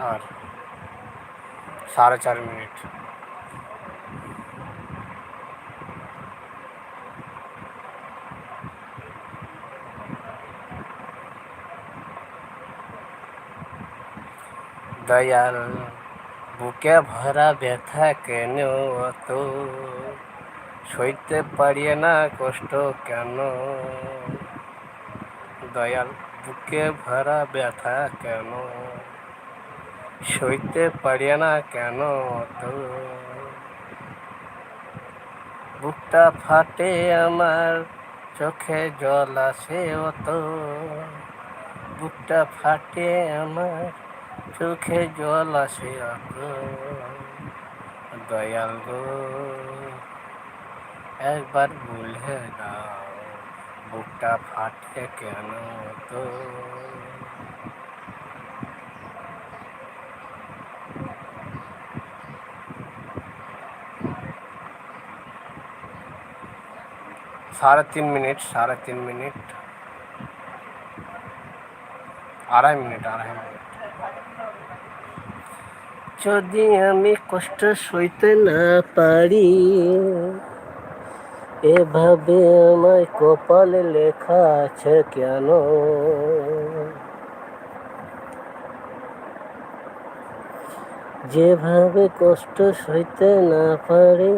আর 4.5 minute. Dayal বুকে ভরা ব্যথা কেন অত, সইতে পারি না কষ্ট কেন? দয়াল বুকে ভরা ব্যথা কেন, সইতে পারি না কেন তো? বুকটা ফাটে আমার, চোখে জল আসে অত, বুকটা ফাটে আমার, চোখে জল আসে অত। দয়াল গো একবার বলে দাও, বুকটা ফাটে কেন তো? সাড়ে 3 মিনিট, 3.5 মিনিট, 2.5 মিনিট, 2.5 মিনিট। যদি আমি কষ্ট সইতে না পারি, এভাবে আমায় কপালে লেখা আছে কেন? যেভাবে কষ্ট সইতে না পারি,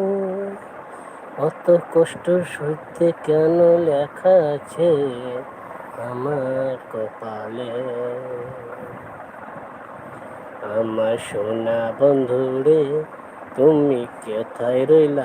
অত কষ্ট সইতে কেন লেখা আছে আমার কপালে? আমার সোনা বন্ধুরে, তুমি কোথায় রইলা?